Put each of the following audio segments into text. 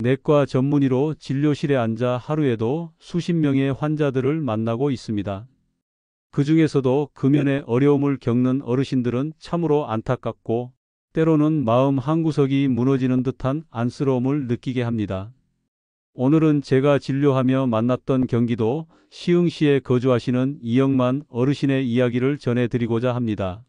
내과 전문의로 진료실에 앉아 하루에도 수십 명의 환자들을 만나고 있습니다. 그 중에서도 금연의 어려움을 겪는 어르신들은 참으로 안타깝고 때로는 마음 한구석이 무너지는 듯한 안쓰러움을 느끼게 합니다. 오늘은 제가 진료하며 만났던 경기도 시흥시에 거주하시는 이영만 어르신의 이야기를 전해드리고자 합니다.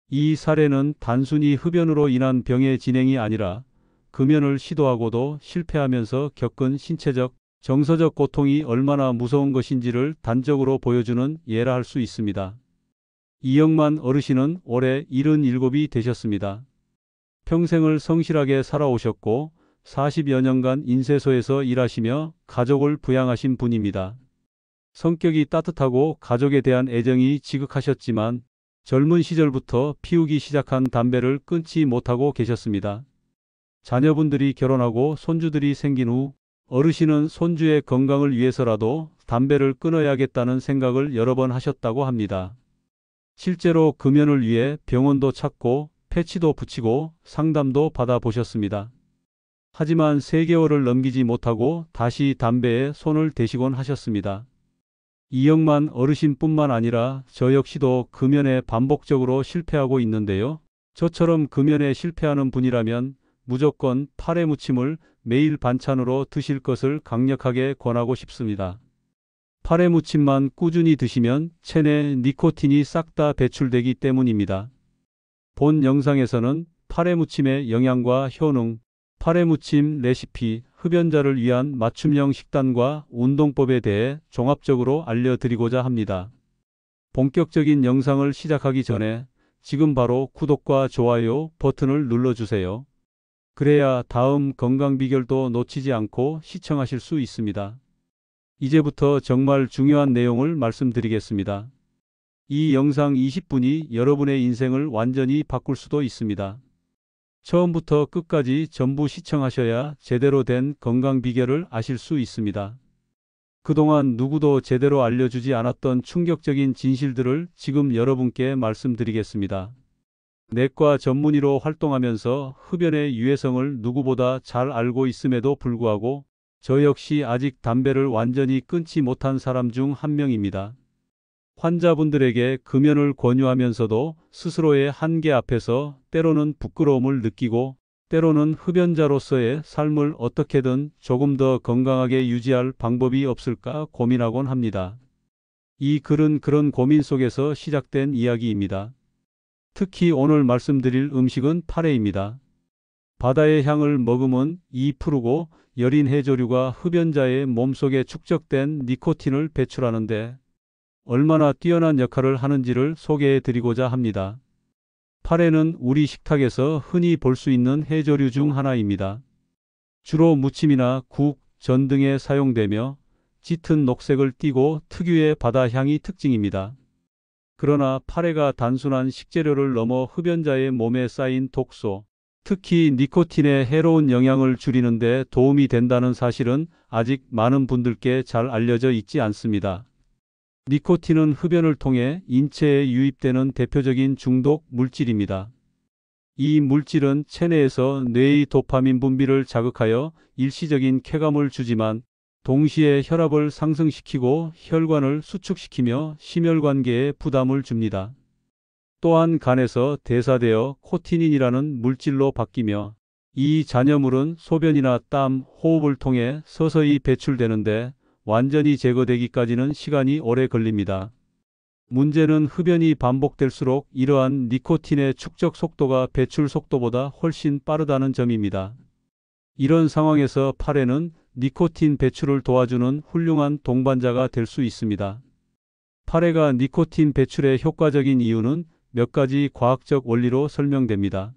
이 사례는 단순히 흡연으로 인한 병의 진행이 아니라 금연을 시도하고도 실패하면서 겪은 신체적, 정서적 고통이 얼마나 무서운 것인지를 단적으로 보여주는 예라 할 수 있습니다. 이영만 어르신은 올해 77이 되셨습니다. 평생을 성실하게 살아오셨고 40여 년간 인쇄소에서 일하시며 가족을 부양하신 분입니다. 성격이 따뜻하고 가족에 대한 애정이 지극하셨지만 젊은 시절부터 피우기 시작한 담배를 끊지 못하고 계셨습니다. 자녀분들이 결혼하고 손주들이 생긴 후 어르신은 손주의 건강을 위해서라도 담배를 끊어야겠다는 생각을 여러 번 하셨다고 합니다. 실제로 금연을 위해 병원도 찾고 패치도 붙이고 상담도 받아보셨습니다. 하지만 3개월을 넘기지 못하고 다시 담배에 손을 대시곤 하셨습니다. 이영만 어르신뿐만 아니라 저 역시도 금연에 반복적으로 실패하고 있는데요. 저처럼 금연에 실패하는 분이라면 무조건 파래 무침을 매일 반찬으로 드실 것을 강력하게 권하고 싶습니다. 파래 무침만 꾸준히 드시면 체내 니코틴이 싹 다 배출되기 때문입니다. 본 영상에서는 파래 무침의 영양과 효능, 파래 무침 레시피, 흡연자를 위한 맞춤형 식단과 운동법에 대해 종합적으로 알려드리고자 합니다. 본격적인 영상을 시작하기 전에 지금 바로 구독과 좋아요 버튼을 눌러주세요. 그래야 다음 건강 비결도 놓치지 않고 시청하실 수 있습니다. 이제부터 정말 중요한 내용을 말씀드리겠습니다. 이 영상 20분이 여러분의 인생을 완전히 바꿀 수도 있습니다. 처음부터 끝까지 전부 시청하셔야 제대로 된 건강 비결을 아실 수 있습니다. 그동안 누구도 제대로 알려주지 않았던 충격적인 진실들을 지금 여러분께 말씀드리겠습니다. 내과 전문의로 활동하면서 흡연의 유해성을 누구보다 잘 알고 있음에도 불구하고 저 역시 아직 담배를 완전히 끊지 못한 사람 중 한 명입니다. 환자분들에게 금연을 권유하면서도 스스로의 한계 앞에서 때로는 부끄러움을 느끼고 때로는 흡연자로서의 삶을 어떻게든 조금 더 건강하게 유지할 방법이 없을까 고민하곤 합니다. 이 글은 그런 고민 속에서 시작된 이야기입니다. 특히 오늘 말씀드릴 음식은 파래입니다. 바다의 향을 머금은 이 푸르고 여린 해조류가 흡연자의 몸속에 축적된 니코틴을 배출하는데 얼마나 뛰어난 역할을 하는지를 소개해 드리고자 합니다. 파래는 우리 식탁에서 흔히 볼 수 있는 해조류 중 하나입니다. 주로 무침이나 국, 전 등에 사용되며 짙은 녹색을 띠고 특유의 바다 향이 특징입니다. 그러나 파래가 단순한 식재료를 넘어 흡연자의 몸에 쌓인 독소, 특히 니코틴의 해로운 영향을 줄이는 데 도움이 된다는 사실은 아직 많은 분들께 잘 알려져 있지 않습니다. 니코틴은 흡연을 통해 인체에 유입되는 대표적인 중독 물질입니다. 이 물질은 체내에서 뇌의 도파민 분비를 자극하여 일시적인 쾌감을 주지만 동시에 혈압을 상승시키고 혈관을 수축시키며 심혈관계에 부담을 줍니다. 또한 간에서 대사되어 코티닌이라는 물질로 바뀌며 이 잔여물은 소변이나 땀, 호흡을 통해 서서히 배출되는데 완전히 제거되기까지는 시간이 오래 걸립니다. 문제는 흡연이 반복될수록 이러한 니코틴의 축적 속도가 배출 속도보다 훨씬 빠르다는 점입니다. 이런 상황에서 파래는 니코틴 배출을 도와주는 훌륭한 동반자가 될 수 있습니다. 파래가 니코틴 배출에 효과적인 이유는 몇 가지 과학적 원리로 설명됩니다.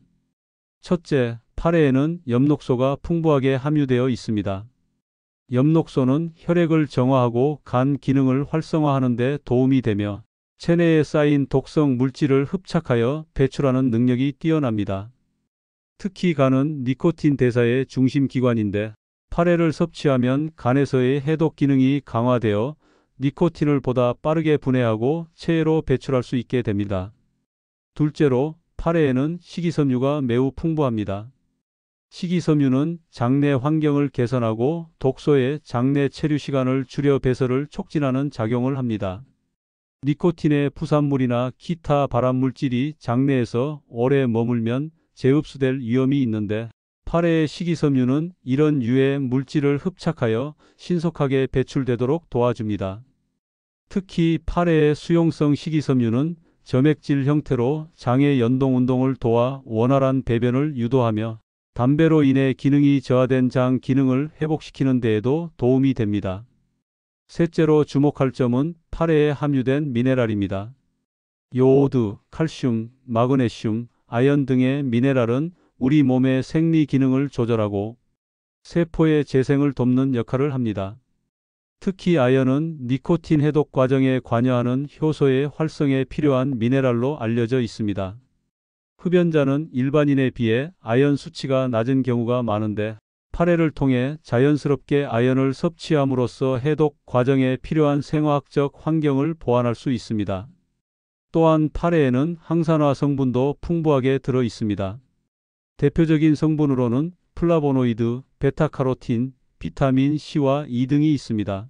첫째, 파래에는 엽록소가 풍부하게 함유되어 있습니다. 엽록소는 혈액을 정화하고 간 기능을 활성화하는 데 도움이 되며 체내에 쌓인 독성 물질을 흡착하여 배출하는 능력이 뛰어납니다. 특히 간은 니코틴 대사의 중심 기관인데 파래를 섭취하면 간에서의 해독 기능이 강화되어 니코틴을 보다 빠르게 분해하고 체외로 배출할 수 있게 됩니다. 둘째로 파래에는 식이섬유가 매우 풍부합니다. 식이섬유는 장내 환경을 개선하고 독소의 장내 체류 시간을 줄여 배설을 촉진하는 작용을 합니다. 니코틴의 부산물이나 기타 발암물질이 장내에서 오래 머물면 재흡수될 위험이 있는데, 8회의 식이섬유는 이런 유해 물질을 흡착하여 신속하게 배출되도록 도와줍니다. 특히 8회의 수용성 식이섬유는 점액질 형태로 장의 연동 운동을 도와 원활한 배변을 유도하며 담배로 인해 기능이 저하된 장 기능을 회복시키는 데에도 도움이 됩니다. 셋째로 주목할 점은 8회에 함유된 미네랄입니다. 요오드, 칼슘, 마그네슘, 아연 등의 미네랄은 우리 몸의 생리 기능을 조절하고 세포의 재생을 돕는 역할을 합니다. 특히 아연은 니코틴 해독 과정에 관여하는 효소의 활성에 필요한 미네랄로 알려져 있습니다. 흡연자는 일반인에 비해 아연 수치가 낮은 경우가 많은데, 8회를 통해 자연스럽게 아연을 섭취함으로써 해독 과정에 필요한 생화학적 환경을 보완할 수 있습니다. 또한 8회에는 항산화 성분도 풍부하게 들어 있습니다. 대표적인 성분으로는 플라보노이드, 베타카로틴, 비타민 C와 E 등이 있습니다.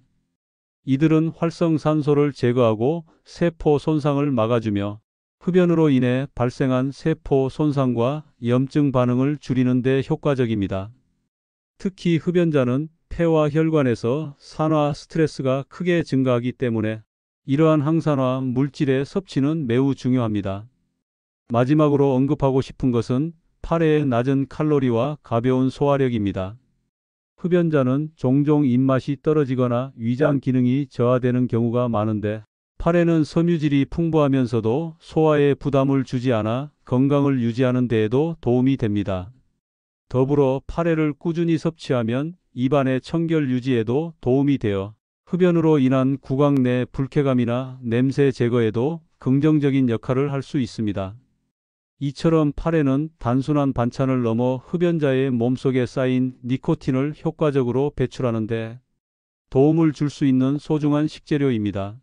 이들은 활성산소를 제거하고 세포 손상을 막아주며 흡연으로 인해 발생한 세포 손상과 염증 반응을 줄이는 데 효과적입니다. 특히 흡연자는 폐와 혈관에서 산화 스트레스가 크게 증가하기 때문에 이러한 항산화 물질의 섭취는 매우 중요합니다. 마지막으로 언급하고 싶은 것은 8회의 낮은 칼로리와 가벼운 소화력입니다. 흡연자는 종종 입맛이 떨어지거나 위장 기능이 저하되는 경우가 많은데, 8회는 섬유질이 풍부하면서도 소화에 부담을 주지 않아 건강을 유지하는 데에도 도움이 됩니다. 더불어 8회를 꾸준히 섭취하면 입안의 청결 유지에도 도움이 되어 흡연으로 인한 구강 내 불쾌감이나 냄새 제거에도 긍정적인 역할을 할 수 있습니다. 이처럼 8회는 단순한 반찬을 넘어 흡연자의 몸속에 쌓인 니코틴을 효과적으로 배출하는데 도움을 줄 수 있는 소중한 식재료입니다.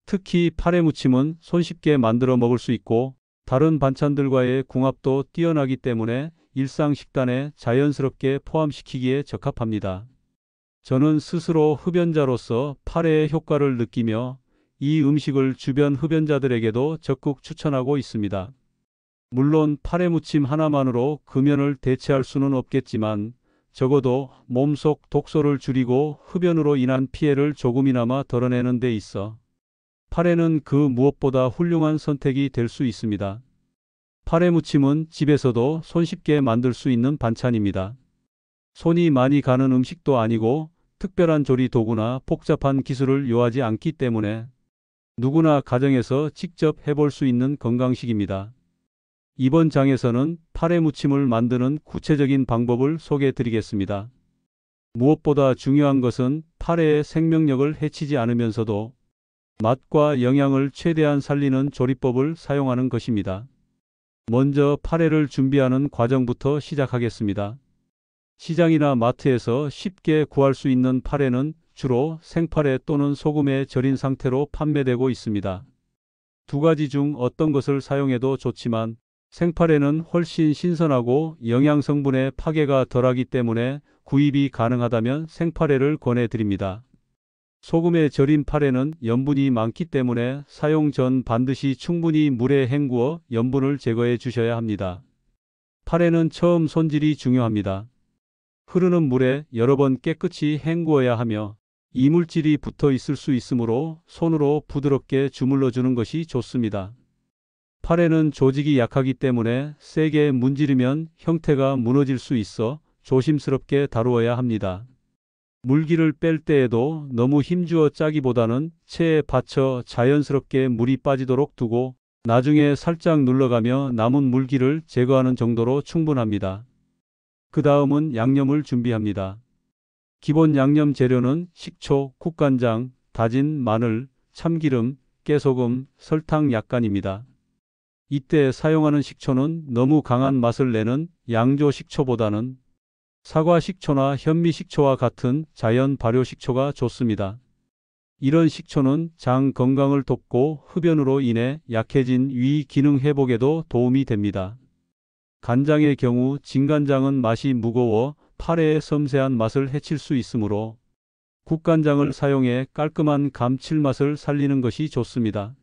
특히 8회 무침은 손쉽게 만들어 먹을 수 있고 다른 반찬들과의 궁합도 뛰어나기 때문에 일상 식단에 자연스럽게 포함시키기에 적합합니다. 저는 스스로 흡연자로서 8회의 효과를 느끼며 이 음식을 주변 흡연자들에게도 적극 추천하고 있습니다. 물론 8회 무침 하나만으로 금연을 대체할 수는 없겠지만 적어도 몸속 독소를 줄이고 흡연으로 인한 피해를 조금이나마 덜어내는 데 있어 8회는 그 무엇보다 훌륭한 선택이 될 수 있습니다. 8회 무침은 집에서도 손쉽게 만들 수 있는 반찬입니다. 손이 많이 가는 음식도 아니고 특별한 조리 도구나 복잡한 기술을 요하지 않기 때문에 누구나 가정에서 직접 해볼 수 있는 건강식입니다. 이번 장에서는 8회 무침을 만드는 구체적인 방법을 소개해 드리겠습니다. 무엇보다 중요한 것은 8회의 생명력을 해치지 않으면서도 맛과 영양을 최대한 살리는 조리법을 사용하는 것입니다. 먼저 8회를 준비하는 과정부터 시작하겠습니다. 시장이나 마트에서 쉽게 구할 수 있는 8회는 주로 생파래 또는 소금에 절인 상태로 판매되고 있습니다. 두 가지 중 어떤 것을 사용해도 좋지만 생파래는 훨씬 신선하고 영양 성분의 파괴가 덜하기 때문에 구입이 가능하다면 생파래를 권해드립니다. 소금에 절인 파래는 염분이 많기 때문에 사용 전 반드시 충분히 물에 헹구어 염분을 제거해 주셔야 합니다. 파래는 처음 손질이 중요합니다. 흐르는 물에 여러 번 깨끗이 헹구어야 하며 이물질이 붙어 있을 수 있으므로 손으로 부드럽게 주물러 주는 것이 좋습니다. 파래는 조직이 약하기 때문에 세게 문지르면 형태가 무너질 수 있어 조심스럽게 다루어야 합니다. 물기를 뺄 때에도 너무 힘주어 짜기보다는 체에 받쳐 자연스럽게 물이 빠지도록 두고 나중에 살짝 눌러가며 남은 물기를 제거하는 정도로 충분합니다. 그 다음은 양념을 준비합니다. 기본 양념 재료는 식초, 국간장, 다진 마늘, 참기름, 깨소금, 설탕 약간입니다. 이때 사용하는 식초는 너무 강한 맛을 내는 양조 식초보다는 사과 식초나 현미 식초와 같은 자연 발효 식초가 좋습니다. 이런 식초는 장 건강을 돕고 흡연으로 인해 약해진 위 기능 회복에도 도움이 됩니다. 간장의 경우 진간장은 맛이 무거워 파래의 섬세한 맛을 해칠 수 있으므로 국간장을 사용해 깔끔한 감칠맛을 살리는 것이 좋습니다.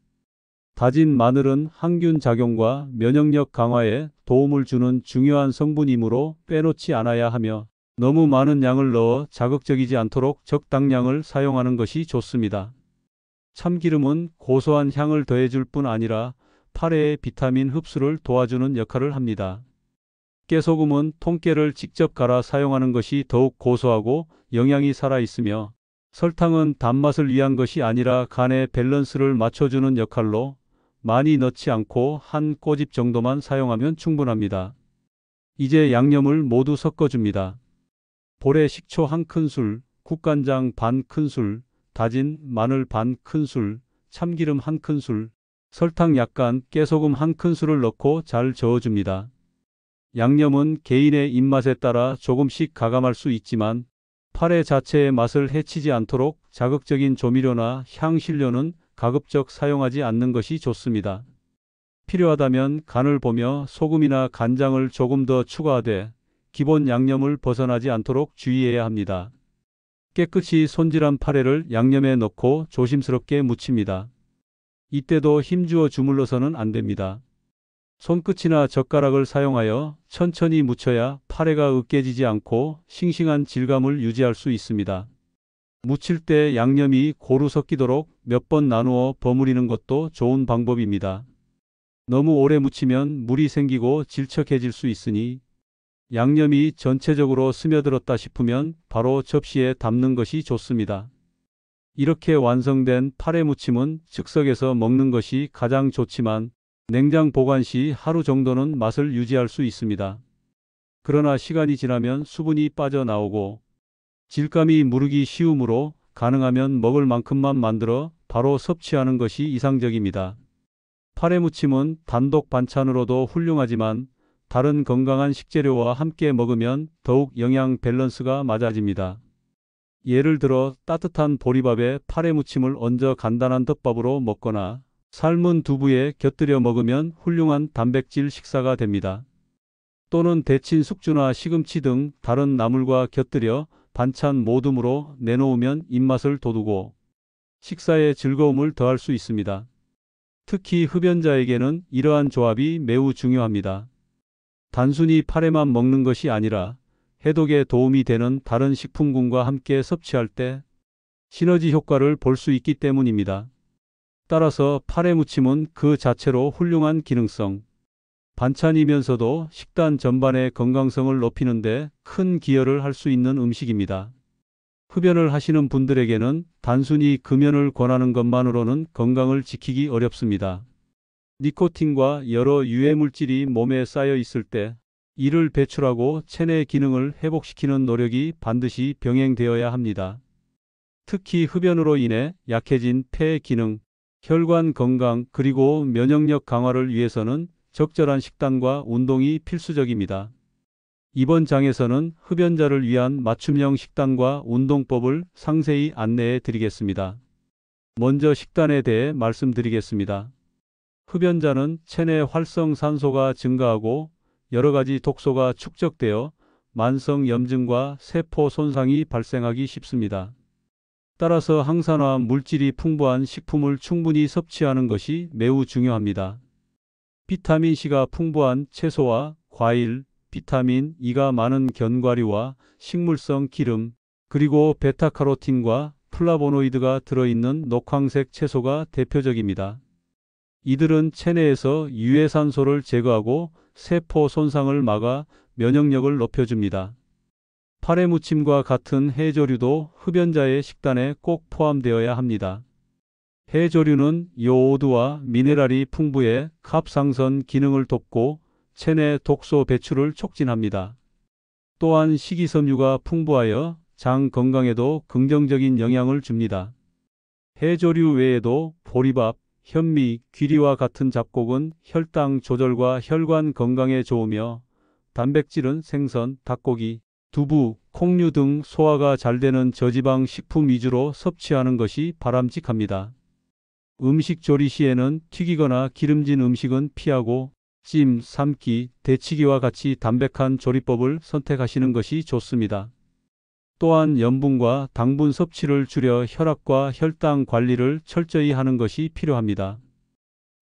다진 마늘은 항균 작용과 면역력 강화에 도움을 주는 중요한 성분이므로 빼놓지 않아야 하며 너무 많은 양을 넣어 자극적이지 않도록 적당량을 사용하는 것이 좋습니다. 참기름은 고소한 향을 더해줄 뿐 아니라 파래의 비타민 흡수를 도와주는 역할을 합니다. 깨소금은 통깨를 직접 갈아 사용하는 것이 더욱 고소하고 영양이 살아있으며 설탕은 단맛을 위한 것이 아니라 간의 밸런스를 맞춰주는 역할로 많이 넣지 않고 한 꼬집 정도만 사용하면 충분합니다. 이제 양념을 모두 섞어줍니다. 볼에 식초 1큰술, 국간장 반 큰술, 다진 마늘 반 큰술, 참기름 1큰술, 설탕 약간, 깨소금 1큰술을 넣고 잘 저어줍니다. 양념은 개인의 입맛에 따라 조금씩 가감할 수 있지만 파래 자체의 맛을 해치지 않도록 자극적인 조미료나 향신료는 가급적 사용하지 않는 것이 좋습니다. 필요하다면 간을 보며 소금이나 간장을 조금 더 추가하되 기본 양념을 벗어나지 않도록 주의해야 합니다. 깨끗이 손질한 파래를 양념에 넣고 조심스럽게 무칩니다. 이때도 힘주어 주물러서는 안 됩니다. 손끝이나 젓가락을 사용하여 천천히 무쳐야 파래가 으깨지지 않고 싱싱한 질감을 유지할 수 있습니다. 무칠 때 양념이 고루 섞이도록 몇 번 나누어 버무리는 것도 좋은 방법입니다. 너무 오래 무치면 물이 생기고 질척해질 수 있으니 양념이 전체적으로 스며들었다 싶으면 바로 접시에 담는 것이 좋습니다. 이렇게 완성된 파래 무침은 즉석에서 먹는 것이 가장 좋지만 냉장 보관 시 하루 정도는 맛을 유지할 수 있습니다. 그러나 시간이 지나면 수분이 빠져나오고 질감이 무르기 쉬우므로 가능하면 먹을 만큼만 만들어 바로 섭취하는 것이 이상적입니다. 파래 무침은 단독 반찬으로도 훌륭하지만 다른 건강한 식재료와 함께 먹으면 더욱 영양 밸런스가 맞아집니다. 예를 들어 따뜻한 보리밥에 파래 무침을 얹어 간단한 덮밥으로 먹거나 삶은 두부에 곁들여 먹으면 훌륭한 단백질 식사가 됩니다. 또는 데친 숙주나 시금치 등 다른 나물과 곁들여 반찬 모듬으로 내놓으면 입맛을 돋우고 식사의 즐거움을 더할 수 있습니다. 특히 흡연자에게는 이러한 조합이 매우 중요합니다. 단순히 파래만 먹는 것이 아니라 해독에 도움이 되는 다른 식품군과 함께 섭취할 때 시너지 효과를 볼 수 있기 때문입니다. 따라서 파래 무침은 그 자체로 훌륭한 기능성, 반찬이면서도 식단 전반의 건강성을 높이는 데 큰 기여를 할 수 있는 음식입니다. 흡연을 하시는 분들에게는 단순히 금연을 권하는 것만으로는 건강을 지키기 어렵습니다. 니코틴과 여러 유해물질이 몸에 쌓여 있을 때 이를 배출하고 체내 기능을 회복시키는 노력이 반드시 병행되어야 합니다. 특히 흡연으로 인해 약해진 폐 기능, 혈관 건강 그리고 면역력 강화를 위해서는 적절한 식단과 운동이 필수적입니다. 이번 장에서는 흡연자를 위한 맞춤형 식단과 운동법을 상세히 안내해 드리겠습니다. 먼저 식단에 대해 말씀드리겠습니다. 흡연자는 체내 활성산소가 증가하고 여러 가지 독소가 축적되어 만성 염증과 세포 손상이 발생하기 쉽습니다. 따라서 항산화 물질이 풍부한 식품을 충분히 섭취하는 것이 매우 중요합니다. 비타민C가 풍부한 채소와 과일, 비타민 E가 많은 견과류와 식물성 기름, 그리고 베타카로틴과 플라보노이드가 들어있는 녹황색 채소가 대표적입니다. 이들은 체내에서 유해산소를 제거하고 세포 손상을 막아 면역력을 높여줍니다. 파래 무침과 같은 해조류도 흡연자의 식단에 꼭 포함되어야 합니다. 해조류는 요오드와 미네랄이 풍부해 갑상선 기능을 돕고 체내 독소 배출을 촉진합니다. 또한 식이섬유가 풍부하여 장 건강에도 긍정적인 영향을 줍니다. 해조류 외에도 보리밥, 현미, 귀리와 같은 잡곡은 혈당 조절과 혈관 건강에 좋으며 단백질은 생선, 닭고기, 두부, 콩류 등 소화가 잘 되는 저지방 식품 위주로 섭취하는 것이 바람직합니다. 음식 조리 시에는 튀기거나 기름진 음식은 피하고 찜, 삶기, 데치기와 같이 담백한 조리법을 선택하시는 것이 좋습니다. 또한 염분과 당분 섭취를 줄여 혈압과 혈당 관리를 철저히 하는 것이 필요합니다.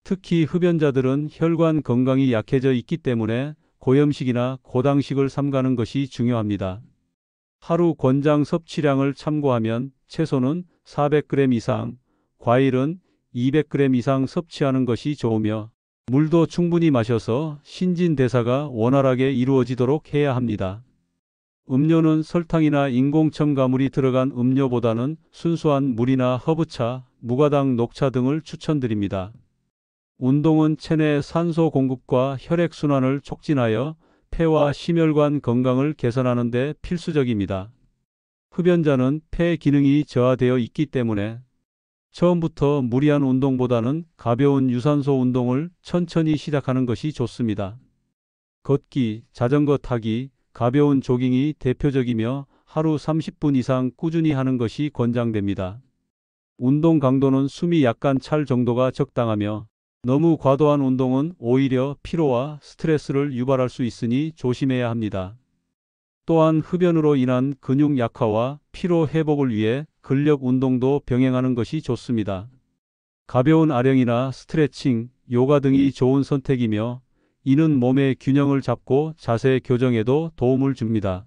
특히 흡연자들은 혈관 건강이 약해져 있기 때문에 고염식이나 고당식을 삼가는 것이 중요합니다. 하루 권장 섭취량을 참고하면 채소는 400g 이상, 과일은 200g 이상 섭취하는 것이 좋으며 물도 충분히 마셔서 신진대사가 원활하게 이루어지도록 해야 합니다. 음료는 설탕이나 인공 첨가물이 들어간 음료보다는 순수한 물이나 허브차, 무가당 녹차 등을 추천드립니다. 운동은 체내 산소 공급과 혈액순환을 촉진하여 폐와 심혈관 건강을 개선하는 데 필수적입니다. 흡연자는 폐 기능이 저하되어 있기 때문에 처음부터 무리한 운동보다는 가벼운 유산소 운동을 천천히 시작하는 것이 좋습니다. 걷기, 자전거 타기, 가벼운 조깅이 대표적이며 하루 30분 이상 꾸준히 하는 것이 권장됩니다. 운동 강도는 숨이 약간 찰 정도가 적당하며 너무 과도한 운동은 오히려 피로와 스트레스를 유발할 수 있으니 조심해야 합니다. 또한 흡연으로 인한 근육 약화와 피로 회복을 위해 근력 운동도 병행하는 것이 좋습니다. 가벼운 아령이나 스트레칭, 요가 등이 좋은 선택이며 이는 몸의 균형을 잡고 자세 교정에도 도움을 줍니다.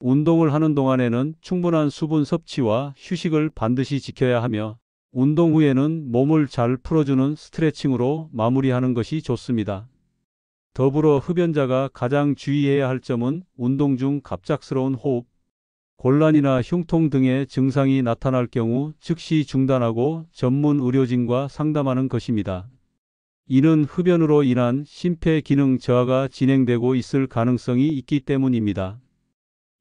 운동을 하는 동안에는 충분한 수분 섭취와 휴식을 반드시 지켜야 하며 운동 후에는 몸을 잘 풀어주는 스트레칭으로 마무리하는 것이 좋습니다. 더불어 흡연자가 가장 주의해야 할 점은 운동 중 갑작스러운 호흡, 곤란이나 흉통 등의 증상이 나타날 경우 즉시 중단하고 전문 의료진과 상담하는 것입니다. 이는 흡연으로 인한 심폐기능 저하가 진행되고 있을 가능성이 있기 때문입니다.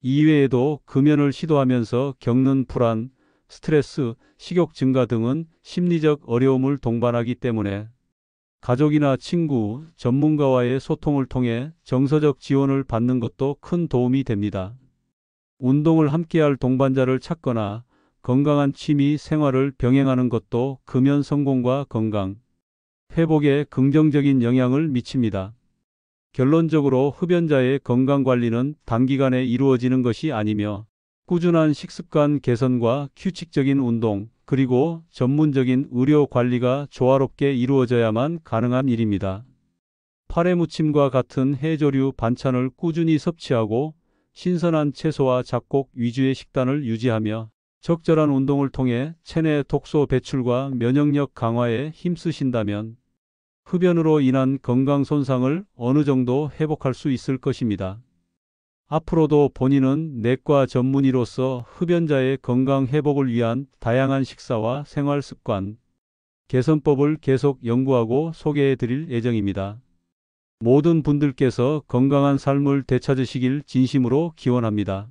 이외에도 금연을 시도하면서 겪는 불안, 스트레스, 식욕 증가 등은 심리적 어려움을 동반하기 때문에 가족이나 친구, 전문가와의 소통을 통해 정서적 지원을 받는 것도 큰 도움이 됩니다. 운동을 함께할 동반자를 찾거나 건강한 취미 생활을 병행하는 것도 금연 성공과 건강, 회복에 긍정적인 영향을 미칩니다. 결론적으로 흡연자의 건강관리는 단기간에 이루어지는 것이 아니며 꾸준한 식습관 개선과 규칙적인 운동, 그리고 전문적인 의료 관리가 조화롭게 이루어져야만 가능한 일입니다. 파래무침과 같은 해조류 반찬을 꾸준히 섭취하고 신선한 채소와 잡곡 위주의 식단을 유지하며 적절한 운동을 통해 체내 독소 배출과 면역력 강화에 힘쓰신다면 흡연으로 인한 건강 손상을 어느 정도 회복할 수 있을 것입니다. 앞으로도 본인은 내과 전문의로서 흡연자의 건강 회복을 위한 다양한 식사와 생활 습관, 개선법을 계속 연구하고 소개해 드릴 예정입니다. 모든 분들께서 건강한 삶을 되찾으시길 진심으로 기원합니다.